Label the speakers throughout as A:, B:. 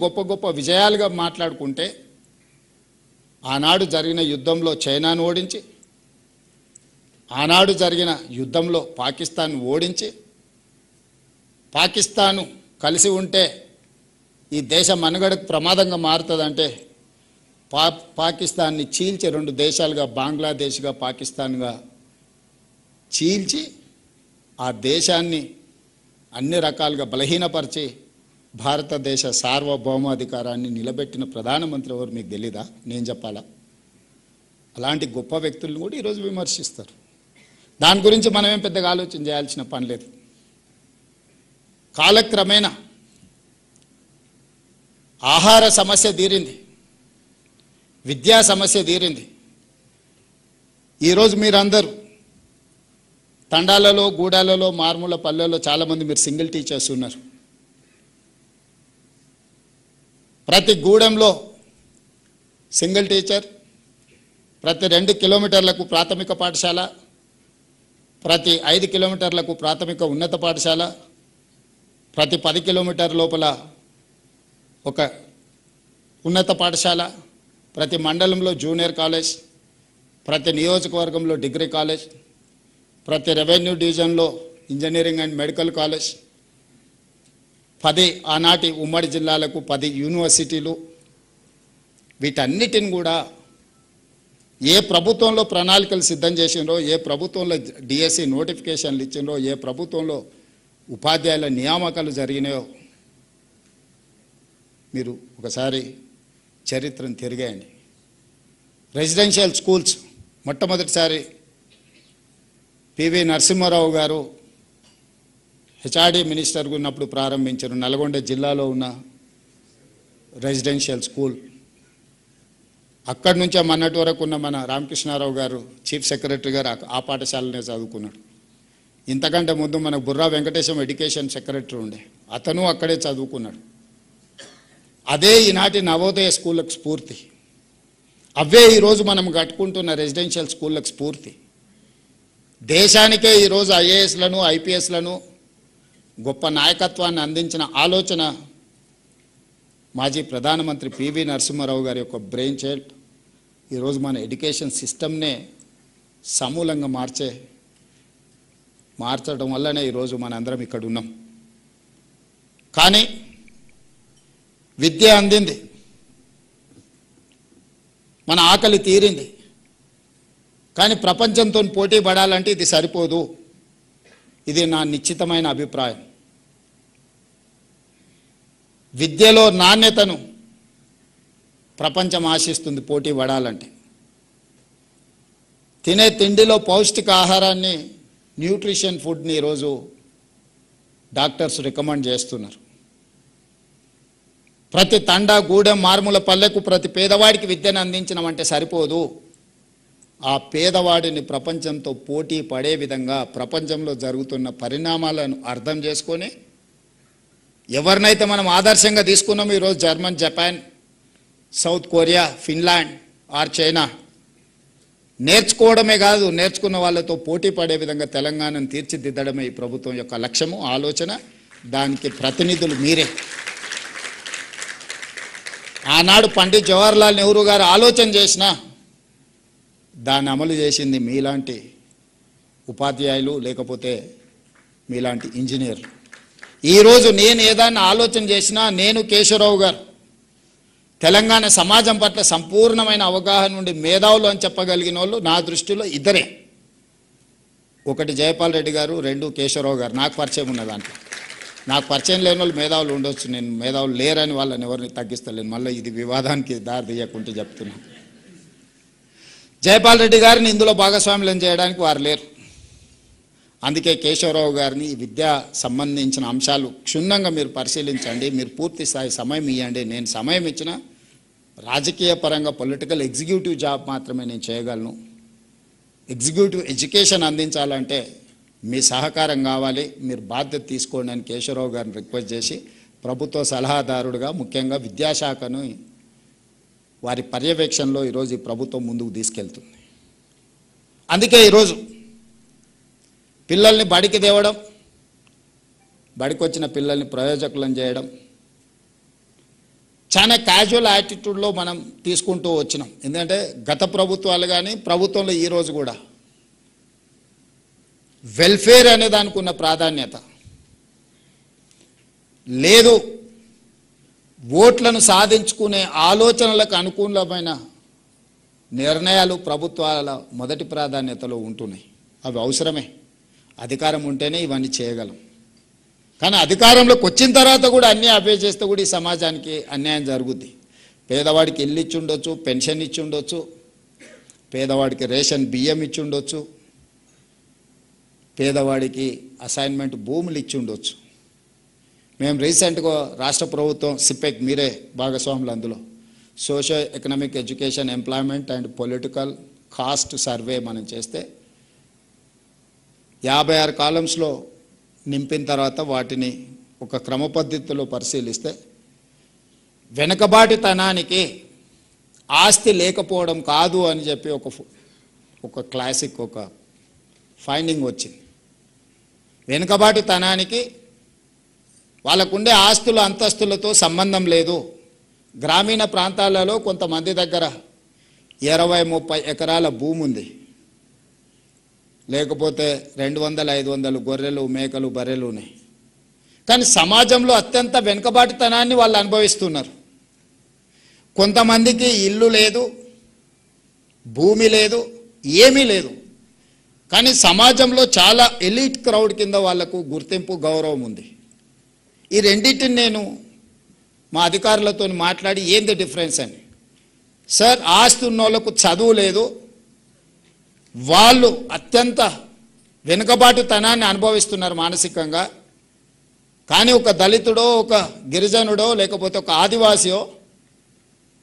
A: గొప్ప గొప్ప విజయాలుగా మాట్లాడుకుంటే ఆనాడు జరిగిన యుద్ధంలో చైనాను ఓడించి, ఆనాడు జరిగిన యుద్ధంలో పాకిస్తాన్ ఓడించి, పాకిస్తాను కలిసి ఉంటే ఈ దేశ మనుగడకు ప్రమాదంగా మారుతుందంటే పాకిస్తాన్ని చీల్చి రెండు దేశాలుగా బంగ్లాదేశ్గా పాకిస్తాన్గా చీల్చి ఆ దేశాన్ని అన్ని రకాలుగా బలహీనపరిచి భారతదేశ సార్వభౌమాధికారాన్ని నిలబెట్టిన ప్రధానమంత్రి ఎవరు మీకు తెలీదా? నేను చెప్పాలా? అలాంటి గొప్ప వ్యక్తులను కూడా ఈరోజు విమర్శిస్తారు. దాని గురించి మనమేం పెద్దగా ఆలోచన చేయాల్సిన పని లేదు. కాలక్రమేణా ఆహార సమస్య తీరింది, విద్యా సమస్య తీరింది. ఈరోజు మీరందరూ తండాలలో, గూడాలలో, మారుమూల పల్లెల్లో చాలామంది మీరు సింగిల్ టీచర్స్ ఉన్నారు. ప్రతి గూడెంలో సింగిల్ టీచర్, ప్రతి 2 కిలోమీటర్లకు ప్రాథమిక పాఠశాల, ప్రతి 5 కిలోమీటర్లకు ప్రాథమిక ఉన్నత పాఠశాల, ప్రతి 10 కిలోమీటర్ లోపల ఒక ఉన్నత పాఠశాల, ప్రతి మండలంలో జూనియర్ కాలేజ్, ప్రతి నియోజకవర్గంలో డిగ్రీ కాలేజ్, ప్రతి రెవెన్యూ డివిజన్లో ఇంజనీరింగ్ అండ్ మెడికల్ కాలేజ్, 10 ఆనాటి ఉమ్మడి జిల్లాలకు 10 యూనివర్సిటీలు. వీటన్నిటిని కూడా ఏ ప్రభుత్వంలో ప్రణాళికలు సిద్ధం చేసినరో, ఏ ప్రభుత్వంలో డిఎస్సి నోటిఫికేషన్లు ఇచ్చినరో, ఏ ప్రభుత్వంలో ఉపాధ్యాయుల నియామకాలు జరిగినాయో మీరు ఒకసారి చరిత్రను తిరిగేయండి. రెసిడెన్షియల్ స్కూల్స్ మొట్టమొదటిసారి పివి నరసింహారావు గారు హెచ్ఆర్డి మినిస్టర్గా ఉన్నప్పుడు ప్రారంభించారు. నల్గొండ జిల్లాలో ఉన్న రెసిడెన్షియల్ స్కూల్. అక్కడి నుంచే మొన్నటి వరకు ఉన్న మన రామకృష్ణారావు గారు చీఫ్ సెక్రటరీ గారు ఆ పాఠశాలనే చదువుకున్నాడు. ఇంతకంటే ముందు మనకు బుర్రా వెంకటేశం ఎడ్యుకేషన్ సెక్రటరీ ఉండే, అతను అక్కడే చదువుకున్నాడు. అదే ఈనాటి నవోదయ స్కూళ్ళకు స్ఫూర్తి. అవే ఈరోజు మనం కట్టుకుంటున్న రెసిడెన్షియల్ స్కూళ్ళకు స్ఫూర్తి. దేశానికే ఈరోజు ఐఏఎస్లను, ఐపీఎస్లను గొప్ప నాయకత్వాన్ని అందించిన ఆలోచన మాజీ ప్రధానమంత్రి పివి నరసింహారావు గారి యొక్క బ్రెయిన్ చైల్డ్. ఈరోజు మన ఎడ్యుకేషన్ సిస్టమ్నే సమూలంగా మార్చడం వల్లనే ఈరోజు మనందరం ఇక్కడ ఉన్నాం. కానీ విద్య అందింది, మన ఆకలి తీరింది. కానీ ప్రపంచంతో పోటీ పడాలంటే ఇది సరిపోదు. ఇది నా నిశ్చితమైన అభిప్రాయం. విద్యలో నాణ్యతను ప్రపంచం ఆశిస్తుంది పోటీ పడాలంటే. తినే తిండిలో పౌష్టిక ఆహారాన్ని, న్యూట్రిషన్ ఫుడ్ని ఈరోజు డాక్టర్స్ రికమెండ్ చేస్తున్నారు. ప్రతి తండా, గూడెం, మారుమూల పల్లెకు ప్రతి పేదవాడికి విద్యను అందించడం సరిపోదు. ఆ పేదవాడిని ప్రపంచంతో పోటీ పడే విధంగా ప్రపంచంలో జరుగుతున్న పరిణామాలను అర్థం చేసుకొని, ఎవరినైతే మనం ఆదర్శంగా తీసుకున్నామో ఈరోజు German, Japan, South Korea, Finland or China, నేర్చుకోవడమే కాదు, నేర్చుకున్న వాళ్ళతో పోటీ పడే విధంగా తెలంగాణను తీర్చిదిద్దడమే ఈ ప్రభుత్వం యొక్క లక్ష్యము, ఆలోచన. దానికి ప్రతినిధులు మీరే. ఆనాడు పండిత్ జవహర్లాల్ నెహ్రూ గారు ఆలోచన చేసినా దాన్ని అమలు చేసింది మీలాంటి ఉపాధ్యాయులు, లేకపోతే మీలాంటి ఇంజనీర్లు. ఈరోజు నేను ఏదైనా ఆలోచన చేసినా, నేను కేశవరావు గారు తెలంగాణ సమాజం పట్ల సంపూర్ణమైన అవగాహన నుండి మేధావులు అని చెప్పగలిగిన వాళ్ళు నా దృష్టిలో ఇద్దరే. ఒకటి జయపాల్ రెడ్డి గారు, 2 కేశవరావు గారు. నాకు పరిచయం ఉన్న దాంట్లో. నాకు పరిచయం లేని వాళ్ళు మేధావులు ఉండొచ్చు, నేను మేధావులు లేరని వాళ్ళని ఎవరిని తగ్గిస్తలేను. మళ్ళీ ఇది వివాదానికి దారి తీయకుంటే చెప్తున్నాను. జయపాల్ రెడ్డి గారిని ఇందులో భాగస్వామ్యం చేయడానికి వారు లేరు. అందుకే కేశవరావు గారిని ఈ విద్యా సంబంధించిన అంశాలు క్షుణ్ణంగా మీరు పరిశీలించండి, మీరు పూర్తి స్థాయి సమయం ఇవ్వండి. నేను సమయం ఇచ్చిన రాజకీయ పరంగా పొలిటికల్ ఎగ్జిక్యూటివ్ జాబ్ మాత్రమే నేను చేయగలను. ఎగ్జిక్యూటివ్ ఎడ్యుకేషన్ అందించాలంటే మీ సహకారం కావాలి, మీరు బాధ్యత తీసుకోండి అని కేశవరావు గారిని రిక్వెస్ట్ చేసి ప్రభుత్వ సలహాదారుడుగా ముఖ్యంగా విద్యాశాఖను వారి పర్యవేక్షణలో ఈరోజు ఈ ప్రభుత్వం ముందుకు తీసుకెళ్తుంది. అందుకే ఈరోజు పిల్లల్ని బడికి తేవడం, బడికి వచ్చిన పిల్లల్ని ప్రయోజకులను చేయడం, చాలా క్యాజువల్ యాటిట్యూడ్లో మనం తీసుకుంటూ వచ్చినాం. ఎందుకంటే గత ప్రభుత్వాలు కానీ ప్రభుత్వంలో ఈరోజు కూడా వెల్ఫేర్ అనే దానికి ఉన్న ప్రాధాన్యత లేదు. ఓట్లను సాధించుకునే ఆలోచనలకు అనుకూలమైన నిర్ణయాలు ప్రభుత్వాల మొదటి ప్రాధాన్యతలో ఉంటున్నాయి. అవి అవసరమే, అధికారం ఉంటేనే ఇవన్నీ చేయగలం. కానీ అధికారంలోకి వచ్చిన తర్వాత కూడా అన్నీ అవే చేస్తే కూడా ఈ సమాజానికి అన్యాయం జరుగుద్ది. పేదవాడికి ఇల్లు ఇచ్చి ఉండొచ్చు, పెన్షన్ ఇచ్చి ఉండొచ్చు, పేదవాడికి రేషన్ బియ్యం ఇచ్చి ఉండొచ్చు, పేదవాడికి అసైన్మెంట్ భూములు ఇచ్చి ఉండొచ్చు. మేము రీసెంట్గా రాష్ట్ర ప్రభుత్వం సిపెక్, మీరే భాగస్వాములు అందులో, social economic education employment and political caste survey మనం చేస్తే 56 కాలమ్స్లో నింపిన తర్వాత వాటిని ఒక క్రమ పద్ధతిలో పరిశీలిస్తే వెనుకబాటుతనానికి ఆస్తి లేకపోవడం కాదు అని చెప్పి ఒక క్లాసిక్ ఒక ఫైండింగ్ వచ్చింది. వెనుకబాటుతనానికి వాళ్ళకుండే ఆస్తుల అంతస్తులతో సంబంధం లేదు. గ్రామీణ ప్రాంతాలలో కొంతమంది దగ్గర 20-30 ఎకరాల భూమి ఉంది, లేకపోతే 200-500 గొర్రెలు, మేకలు, బర్రెలు ఉన్నాయి. కానీ సమాజంలో అత్యంత వెనుకబాటుతనాన్ని వాళ్ళు అనుభవిస్తున్నారు. కొంతమందికి ఇల్లు లేదు, భూమి లేదు, ఏమీ లేదు. కానీ సమాజంలో చాలా ఎలీట్ క్రౌడ్ కింద వాళ్లకు గుర్తింపు, గౌరవం ఉంది. ఈ రెండింటిని నేను మా అధికారులతో మాట్లాడి ఏంది డిఫరెన్స్ అని, సార్ ఆస్తి ఉన్న వాళ్ళకు చదువు లేదు, వాళ్ళు అత్యంత వెనుకబాటుతనాన్ని అనుభవిస్తున్నారు మానసికంగా. కానీ ఒక దళితుడో, ఒక గిరిజనుడో, లేకపోతే ఒక ఆదివాసియో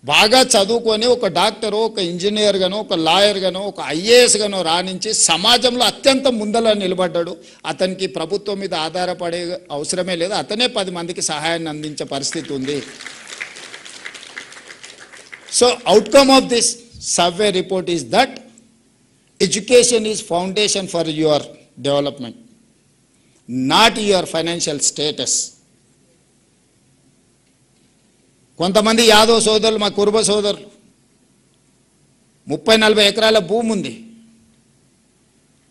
A: బాగా చదువుకొని ఒక డాక్టరో, ఒక ఇంజనీర్ గానో, ఒక లాయర్ గానో, ఒక ఐఏఎస్ గానో రాణించి సమాజంలో అత్యంత ముందల నిలబడ్డాడు. అతనికి ప్రభుత్వం మీద ఆధారపడే అవసరమే లేదు, అతనే 10 మందికి సహాయాన్ని అందించే పరిస్థితి ఉంది. So outcome of this survey report is that education is foundation for your development, not your financial status. కొంతమంది యాదవ్ సోదరులు, మా కురుబ సోదరులు 30-40 ఎకరాల భూమి ఉంది,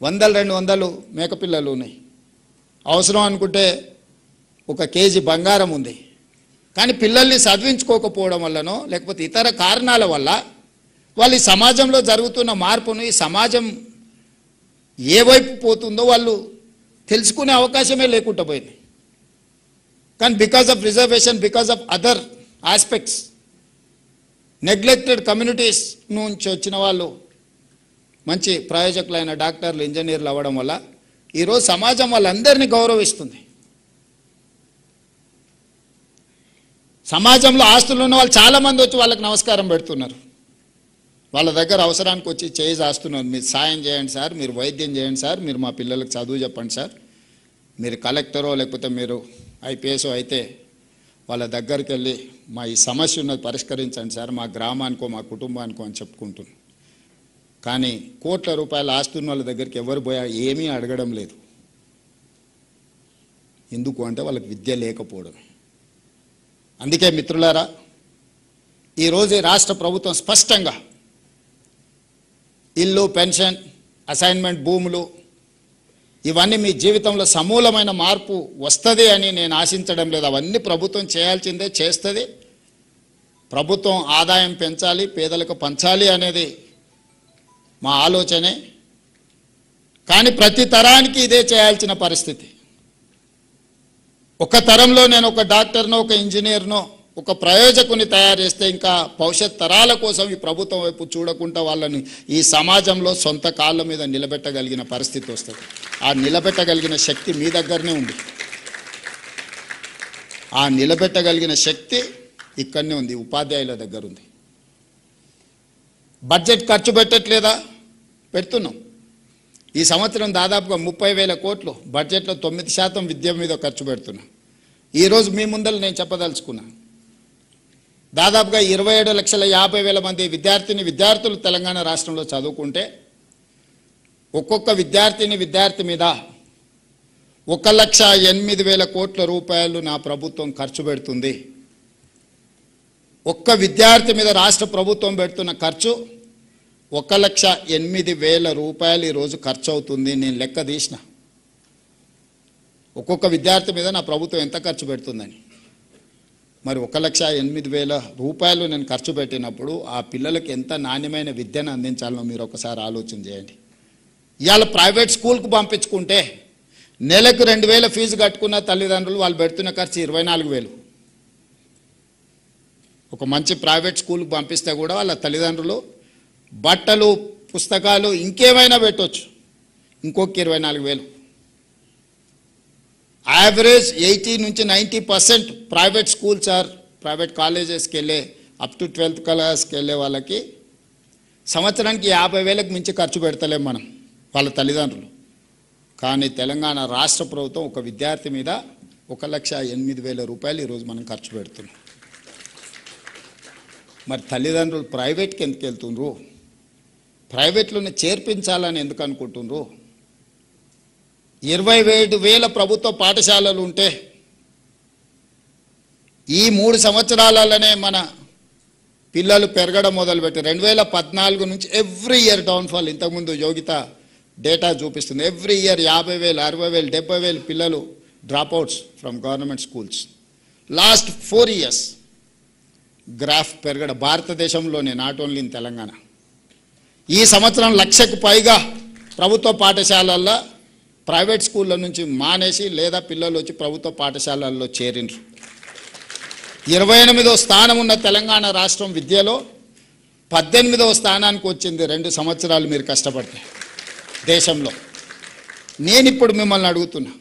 A: 100-200 మేకపిల్లలు ఉన్నాయి, అవసరం అనుకుంటే 1 కేజీ బంగారం ఉంది. కానీ పిల్లల్ని చదివించుకోకపోవడం వల్లనో లేకపోతే ఇతర కారణాల వల్ల వాళ్ళు ఈ సమాజంలో జరుగుతున్న మార్పును, ఈ సమాజం ఏ వైపు పోతుందో వాళ్ళు తెలుసుకునే అవకాశమే లేకుండా పోయింది. కానీ because of reservation, because of other aspects, neglected communities నుంచి వచ్చిన వాళ్ళు మంచి ప్రయోజకులైన డాక్టర్లు, ఇంజనీర్లు అవ్వడం వల్ల ఈరోజు సమాజం వాళ్ళందరినీ గౌరవిస్తుంది. సమాజంలో ఆస్తులు ఉన్న వాళ్ళు చాలామంది వచ్చి వాళ్ళకి నమస్కారం పెడుతున్నారు, వాళ్ళ దగ్గర అవసరానికి వచ్చి చేయి చేస్తున్నారు. మీరు సాయం చేయండి సార్, మీరు వైద్యం చేయండి సార్, మీరు మా పిల్లలకు చదువు చెప్పండి సార్, మీరు కలెక్టరో లేకపోతే మీరు ఐపీఎస్ అయితే వాళ్ళ దగ్గరికి వెళ్ళి మా ఈ సమస్య ఉన్నది పరిష్కరించండి సార్, మా గ్రామానికో మా కుటుంబానికో అని చెప్పుకుంటున్నాను. కానీ కోట్ల రూపాయల ఆస్తున్న వాళ్ళ దగ్గరికి ఎవరు పోయా ఏమీ అడగడం లేదు. ఎందుకు అంటే వాళ్ళకి విద్య లేకపోవడమే. అందుకే మిత్రులారా, ఈరోజు రాష్ట్ర ప్రభుత్వం స్పష్టంగా ఇల్లు, పెన్షన్, అసైన్మెంట్ భూములు ఇవన్నీ మీ జీవితంలో సమూలమైన మార్పు వస్తుంది అని నేను ఆశించడం లేదు. అవన్నీ ప్రభుత్వం చేయాల్సిందే, చేస్తుంది. ప్రభుత్వం ఆదాయం పెంచాలి, పేదలకు పంచాలి అనేది మా ఆలోచనే. కానీ ప్రతి తరానికి ఇదే చేయాల్సిన పరిస్థితి. ఒక తరంలో నేను ఒక డాక్టర్నో, ఒక ఇంజనీర్నో, ఒక ప్రయోజకుని తయారు చేస్తే ఇంకా భవిష్యత్ తరాల కోసం ఈ ప్రభుత్వం వైపు చూడకుండా వాళ్ళని ఈ సమాజంలో సొంత కాళ్ళ మీద నిలబెట్టగలిగిన పరిస్థితి వస్తుంది. ఆ నిలబెట్టగలిగిన శక్తి మీ దగ్గరనే ఉంది. ఆ నిలబెట్టగలిగిన శక్తి ఇక్కడనే ఉంది, ఉపాధ్యాయుల దగ్గర ఉంది. బడ్జెట్ ఖర్చు పెట్టట్లేదా? పెడుతున్నాం. ఈ సంవత్సరం దాదాపుగా 30,000 కోట్లు బడ్జెట్లో 9% విద్య మీద ఖర్చు పెడుతున్నాం. ఈరోజు మీ ముందర నేను చెప్పదలుచుకున్నా, దాదాపుగా 27,50,000 మంది విద్యార్థులు తెలంగాణ రాష్ట్రంలో చదువుకుంటే ఒక్కొక్క విద్యార్థి మీద 1,08,000 కోట్ల రూపాయలు నా ప్రభుత్వం ఖర్చు పెడుతుంది. ఒక్క విద్యార్థి మీద రాష్ట్ర ప్రభుత్వం పెడుతున్న ఖర్చు 1,08,000 రూపాయలు ఈరోజు ఖర్చు అవుతుంది. నేను లెక్క తీసిన ఒక్కొక్క విద్యార్థి మీద నా ప్రభుత్వం ఎంత ఖర్చు పెడుతుందని. మరి 1,08,000 రూపాయలు నేను ఖర్చు పెట్టినప్పుడు ఆ పిల్లలకి ఎంత నాణ్యమైన విద్యను అందించాలనో మీరు ఒకసారి ఆలోచన చేయండి. ఇవాళ ప్రైవేట్ స్కూల్కు పంపించుకుంటే నెలకు 2,000 ఫీజు కట్టుకున్న తల్లిదండ్రులు వాళ్ళు పెడుతున్న ఖర్చు 24,000. ఒక మంచి ప్రైవేట్ స్కూల్కి పంపిస్తే కూడా వాళ్ళ తల్లిదండ్రులు బట్టలు పుస్తకాలు ఇంకేమైనా పెట్టవచ్చు, ఇంకొక 24,000. యావరేజ్ 80 నుంచి 90% ప్రైవేట్ స్కూల్స్ ఆర్ ప్రైవేట్ కాలేజెస్కి వెళ్ళే అప్ టు 12th క్లాస్కి వెళ్ళే వాళ్ళకి సంవత్సరానికి 50,000కి మించి ఖర్చు పెడతలేం మనం వాళ్ళ తల్లిదండ్రులు. కానీ తెలంగాణ రాష్ట్ర ప్రభుత్వం ఒక విద్యార్థి మీద 1,08,000 రూపాయలు ఈరోజు మనం ఖర్చు పెడుతున్నాం. మరి తల్లిదండ్రులు ప్రైవేట్కి ఎందుకు వెళ్తుండ్రు? ప్రైవేట్లోనే చేర్పించాలని ఎందుకు అనుకుంటుండ్రు? 27,000 ప్రభుత్వ పాఠశాలలు ఉంటే ఈ 3 సంవత్సరాలలోనే మన పిల్లలు పెరగడం మొదలుపెట్టి 2014 నుంచి ఎవ్రీ ఇయర్ డౌన్ఫాల్. ఇంతకుముందు యోగిత డేటా చూపిస్తుంది. ఎవ్రీ ఇయర్ 50,000, 60,000, 70,000 పిల్లలు dropouts from government schools. Last 4 years graph పెరగడం భారతదేశంలోనే, నాట్ ఓన్లీ ఇన్ తెలంగాణ. ఈ సంవత్సరం 1,00,000కు పైగా ప్రభుత్వ పాఠశాలల్లో ప్రైవేట్ స్కూళ్ళ నుంచి మానేసి లేదా పిల్లలు వచ్చి ప్రభుత్వ పాఠశాలల్లో చేరిండ్రు. 28వ స్థానం ఉన్న తెలంగాణ రాష్ట్రం విద్యలో 18వ స్థానానికి వచ్చింది 2 సంవత్సరాలు మీరు కష్టపడితే దేశంలో. నేను ఇప్పుడు మిమ్మల్ని అడుగుతున్నా,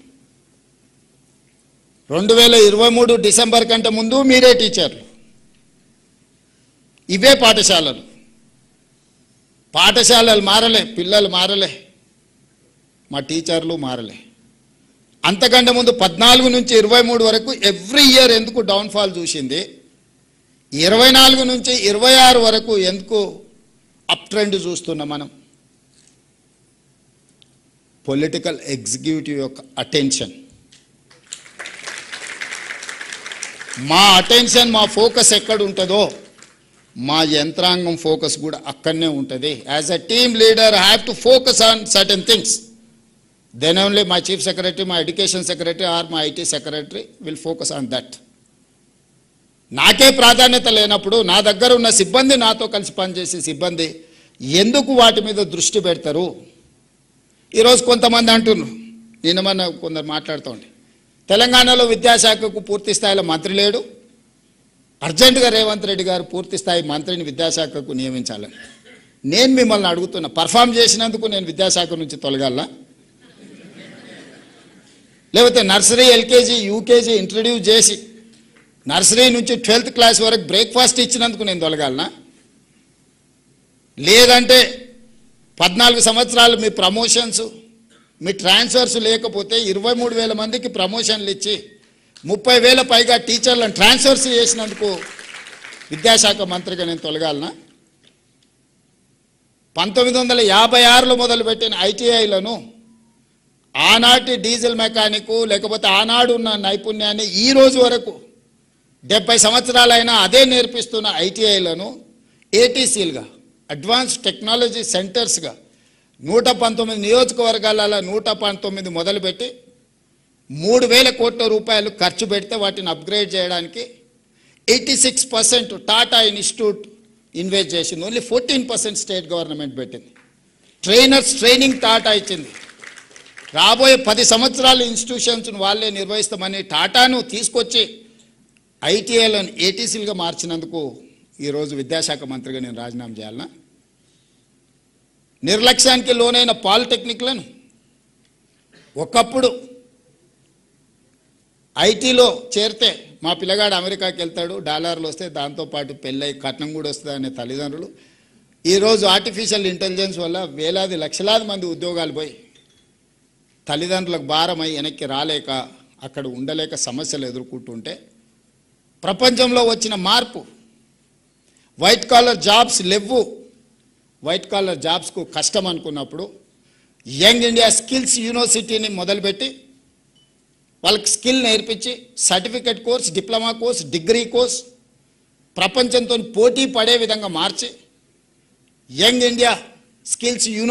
A: 2023 డిసెంబర్ కంటే ముందు మీరే టీచర్లు, ఇవే పాఠశాలలు మారలే, పిల్లలు మారలే, మా టీచర్లు మారలే. అంతకంటే ముందు 14 నుంచి 23 వరకు ఎవ్రీ ఇయర్ ఎందుకు డౌన్ఫాల్ చూసింది? 24 నుంచి 26 వరకు ఎందుకు అప్ ట్రెండ్ చూస్తున్నాం మనం? పొలిటికల్ ఎగ్జిక్యూటివ్ యొక్క అటెన్షన్, మా అటెన్షన్, మా ఫోకస్ ఎక్కడ ఉంటుందో మా యంత్రాంగం ఫోకస్ కూడా అక్కడనే ఉంటుంది. As a team leader I have to focus on certain things. Then only my chief secretary, my education secretary or my IT secretary will focus on that. నాకే ప్రాధాన్యత లేనప్పుడు నా దగ్గర ఉన్న సిబ్బంది, నాతో కలిసి పనిచేసే సిబ్బంది ఎందుకు వాటి మీద దృష్టి పెడతారు? ఈరోజు కొంతమంది అంటున్నారు, నిన్న మన కొందరు మాట్లాడుతూ తెలంగాణలో విద్యాశాఖకు పూర్తి స్థాయిలో మంత్రి లేడు, అర్జెంటుగా రేవంత్ రెడ్డి గారు పూర్తి స్థాయి మంత్రిని విద్యాశాఖకు నియమించాలని. నేను మిమ్మల్ని అడుగుతున్నా, పర్ఫామ్ చేసినందుకు నేను విద్యాశాఖ నుంచి తొలగాల? లేకపోతే నర్సరీ, ఎల్కేజీ, యూకేజీ ఇంట్రడ్యూస్ చేసి నర్సరీ నుంచి 12th క్లాస్ వరకు బ్రేక్ఫాస్ట్ ఇచ్చినందుకు నేను తొలగాలనా? లేదంటే 14 సంవత్సరాలు మీ ప్రమోషన్స్, మీ ట్రాన్స్ఫర్స్ లేకపోతే 23,000 మందికి ప్రమోషన్లు ఇచ్చి 30,000 పైగా టీచర్లను ట్రాన్స్ఫర్స్ చేసినందుకు విద్యాశాఖ మంత్రిగా నేను తొలగాలనా? 1956లో మొదలుపెట్టిన ఐటీఐలను ఆనాటి డీజిల్ మెకానికు లేకపోతే ఆనాడు ఉన్న నైపుణ్యాన్ని ఈ రోజు వరకు 70 సంవత్సరాలైనా అదే నేర్పిస్తున్న ఐటీఐలను ఏటీసీలుగా, అడ్వాన్స్ టెక్నాలజీ సెంటర్స్గా 119 నియోజకవర్గాలలో 119 మొదలుపెట్టి 3,000 కోట్ల రూపాయలు ఖర్చు పెడితే వాటిని అప్గ్రేడ్ చేయడానికి 86% టాటా ఇన్స్టిట్యూట్ ఇన్వెస్ట్ చేసింది. ఓన్లీ 14% స్టేట్ గవర్నమెంట్ పెట్టింది. ట్రైనర్స్ ట్రైనింగ్ టాటా ఇచ్చింది. రాబోయే 10 సంవత్సరాలు ఇన్స్టిట్యూషన్స్ను వాళ్ళే నిర్వహిస్తామని టాటాను తీసుకొచ్చి ఐటీఐలను ఏటీసీలుగా మార్చినందుకు ఈరోజు విద్యాశాఖ మంత్రిగా నేను రాజీనామా చేయాలనా? నిర్లక్ష్యానికి లోనైన పాలిటెక్నిక్లను ఒకప్పుడు ఐటీలో చేరితే మా పిల్లగాడు అమెరికాకి వెళ్తాడు, డాలర్లు వస్తే దాంతోపాటు పెళ్ళై కట్నం కూడా వస్తుంది అనే తల్లిదండ్రులు ఈరోజు ఆర్టిఫిషియల్ ఇంటెలిజెన్స్ వల్ల వేలాది లక్షలాది మంది ఉద్యోగాలు పోయి తల్లిదండ్రులకు భారమై వెనక్కి రాలేక అక్కడ ఉండలేక సమస్యలు ఎదుర్కొంటుంటే ప్రపంచంలో వచ్చిన మార్పు, వైట్ కాలర్ జాబ్స్ లేవు, వైట్ కాలర్ జాబ్స్కు కష్టం అనుకున్నప్పుడు యంగ్ ఇండియా స్కిల్స్ యూనివర్సిటీని మొదలుపెట్టి వాళ్ళకి స్కిల్ నేర్పించి certificate course, diploma course, degree course ప్రపంచంతో పోటీ పడే విధంగా మార్చి యంగ్ ఇండియా స్కిల్స్ యూనివర్సిటీ